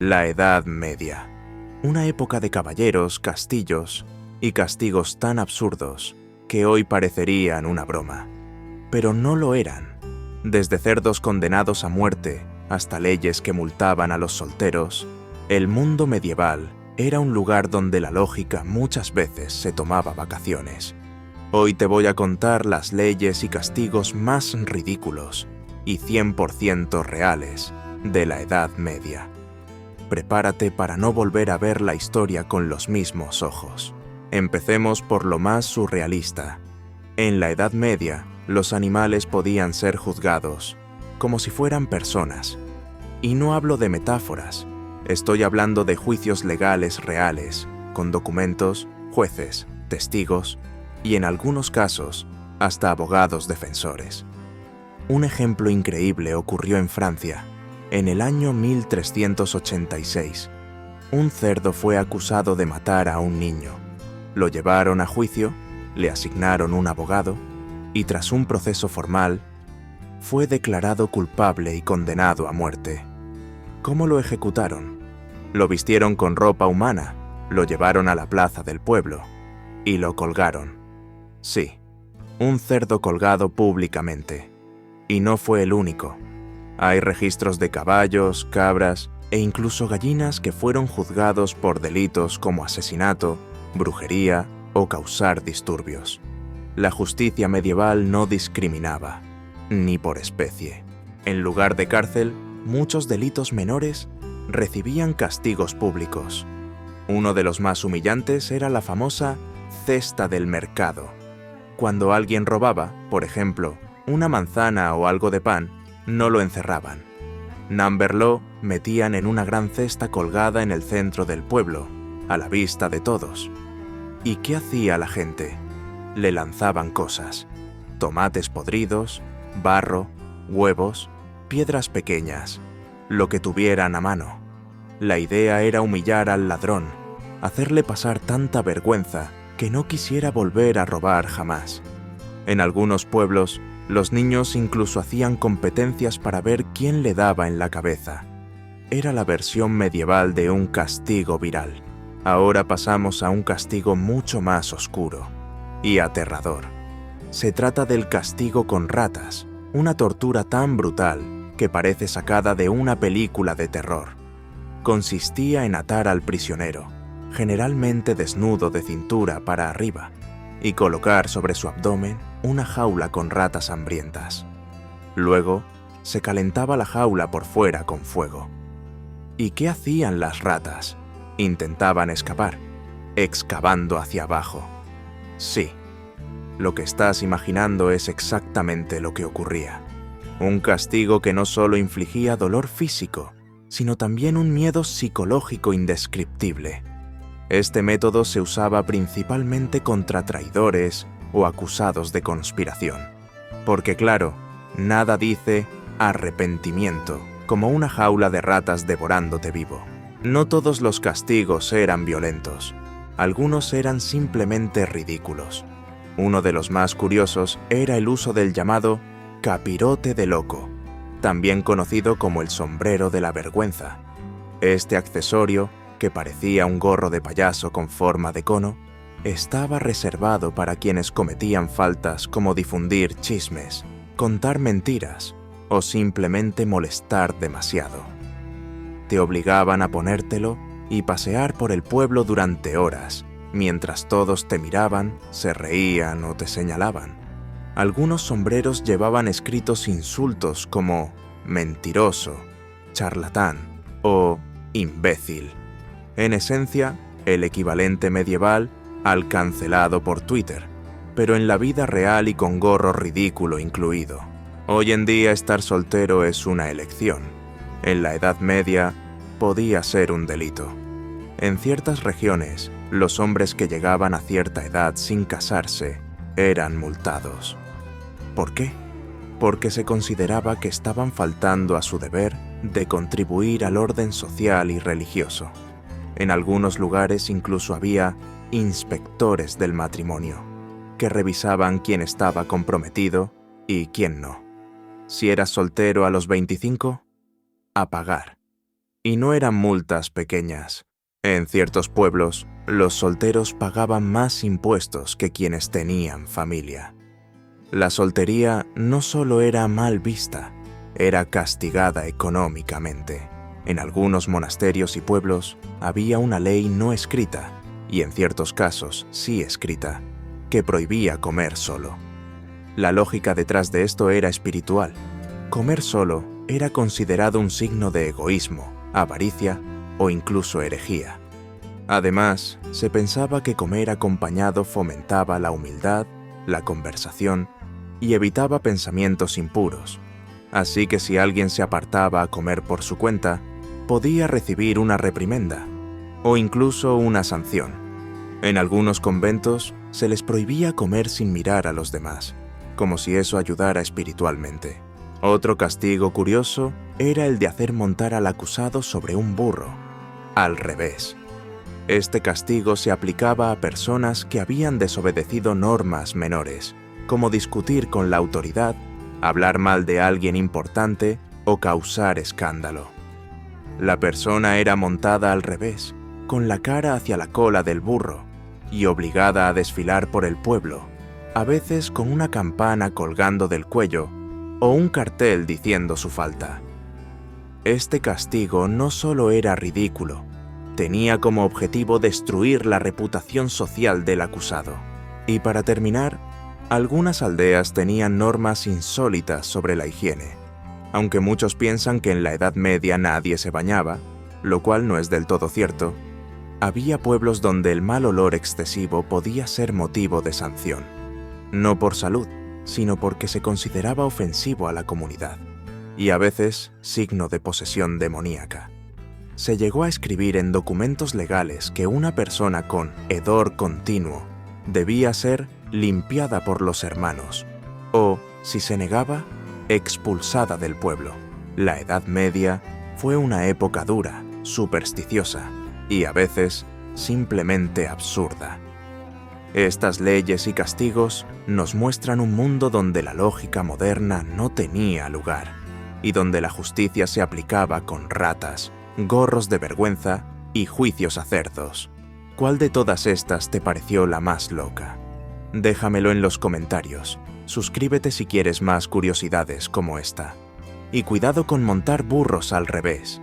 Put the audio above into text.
La Edad Media. Una época de caballeros, castillos y castigos tan absurdos que hoy parecerían una broma. Pero no lo eran. Desde cerdos condenados a muerte hasta leyes que multaban a los solteros, el mundo medieval era un lugar donde la lógica muchas veces se tomaba vacaciones. Hoy te voy a contar las leyes y castigos más ridículos y 100% reales de la Edad Media. Prepárate para no volver a ver la historia con los mismos ojos. Empecemos por lo más surrealista. En la Edad Media, los animales podían ser juzgados como si fueran personas. Y no hablo de metáforas, estoy hablando de juicios legales reales, con documentos, jueces, testigos y en algunos casos, hasta abogados defensores. Un ejemplo increíble ocurrió en Francia. En el año 1386, un cerdo fue acusado de matar a un niño. Lo llevaron a juicio, le asignaron un abogado y tras un proceso formal, fue declarado culpable y condenado a muerte. ¿Cómo lo ejecutaron? Lo vistieron con ropa humana, lo llevaron a la plaza del pueblo y lo colgaron. Sí, un cerdo colgado públicamente. Y no fue el único. Hay registros de caballos, cabras e incluso gallinas que fueron juzgados por delitos como asesinato, brujería o causar disturbios. La justicia medieval no discriminaba, ni por especie. En lugar de cárcel, muchos delitos menores recibían castigos públicos. Uno de los más humillantes era la famosa cesta del mercado. Cuando alguien robaba, por ejemplo, una manzana o algo de pan, no lo encerraban. Namberlo metían en una gran cesta colgada en el centro del pueblo, a la vista de todos. ¿Y qué hacía la gente? Le lanzaban cosas: tomates podridos, barro, huevos, piedras pequeñas, lo que tuvieran a mano. La idea era humillar al ladrón, hacerle pasar tanta vergüenza que no quisiera volver a robar jamás. En algunos pueblos, los niños incluso hacían competencias para ver quién le daba en la cabeza. Era la versión medieval de un castigo viral. Ahora pasamos a un castigo mucho más oscuro y aterrador. Se trata del castigo con ratas, una tortura tan brutal que parece sacada de una película de terror. Consistía en atar al prisionero, generalmente desnudo de cintura para arriba, y colocar sobre su abdomen una jaula con ratas hambrientas. Luego, se calentaba la jaula por fuera con fuego. ¿Y qué hacían las ratas? Intentaban escapar, excavando hacia abajo. Sí, lo que estás imaginando es exactamente lo que ocurría. Un castigo que no solo infligía dolor físico, sino también un miedo psicológico indescriptible. Este método se usaba principalmente contra traidores o acusados de conspiración. Porque claro, nada dice arrepentimiento como una jaula de ratas devorándote vivo. No todos los castigos eran violentos. Algunos eran simplemente ridículos. Uno de los más curiosos era el uso del llamado capirote de loco, también conocido como el sombrero de la vergüenza. Este accesorio, que parecía un gorro de payaso con forma de cono, estaba reservado para quienes cometían faltas como difundir chismes, contar mentiras o simplemente molestar demasiado. Te obligaban a ponértelo y pasear por el pueblo durante horas, mientras todos te miraban, se reían o te señalaban. Algunos sombreros llevaban escritos insultos como mentiroso, charlatán o imbécil. En esencia, el equivalente medieval al cancelado por Twitter, pero en la vida real y con gorro ridículo incluido. Hoy en día estar soltero es una elección. En la Edad Media podía ser un delito. En ciertas regiones, los hombres que llegaban a cierta edad sin casarse eran multados. ¿Por qué? Porque se consideraba que estaban faltando a su deber de contribuir al orden social y religioso. En algunos lugares incluso había inspectores del matrimonio, que revisaban quién estaba comprometido y quién no. Si eras soltero a los 25, a pagar. Y no eran multas pequeñas. En ciertos pueblos, los solteros pagaban más impuestos que quienes tenían familia. La soltería no solo era mal vista, era castigada económicamente. En algunos monasterios y pueblos había una ley no escrita, y en ciertos casos sí escrita, que prohibía comer solo. La lógica detrás de esto era espiritual. Comer solo era considerado un signo de egoísmo, avaricia o incluso herejía. Además, se pensaba que comer acompañado fomentaba la humildad, la conversación y evitaba pensamientos impuros. Así que si alguien se apartaba a comer por su cuenta, podía recibir una reprimenda o incluso una sanción. En algunos conventos se les prohibía comer sin mirar a los demás, como si eso ayudara espiritualmente. Otro castigo curioso era el de hacer montar al acusado sobre un burro, al revés. Este castigo se aplicaba a personas que habían desobedecido normas menores, como discutir con la autoridad, hablar mal de alguien importante o causar escándalo. La persona era montada al revés, con la cara hacia la cola del burro, y obligada a desfilar por el pueblo, a veces con una campana colgando del cuello o un cartel diciendo su falta. Este castigo no solo era ridículo, tenía como objetivo destruir la reputación social del acusado. Y para terminar, algunas aldeas tenían normas insólitas sobre la higiene. Aunque muchos piensan que en la Edad Media nadie se bañaba, lo cual no es del todo cierto, había pueblos donde el mal olor excesivo podía ser motivo de sanción. No por salud, sino porque se consideraba ofensivo a la comunidad, y a veces signo de posesión demoníaca. Se llegó a escribir en documentos legales que una persona con hedor continuo debía ser limpiada por los hermanos, o, si se negaba, expulsada del pueblo. La Edad Media fue una época dura, supersticiosa y a veces simplemente absurda. Estas leyes y castigos nos muestran un mundo donde la lógica moderna no tenía lugar y donde la justicia se aplicaba con ratas, gorros de vergüenza y juicios a cerdos. ¿Cuál de todas estas te pareció la más loca? Déjamelo en los comentarios. Suscríbete si quieres más curiosidades como esta. Y cuidado con montar burros al revés.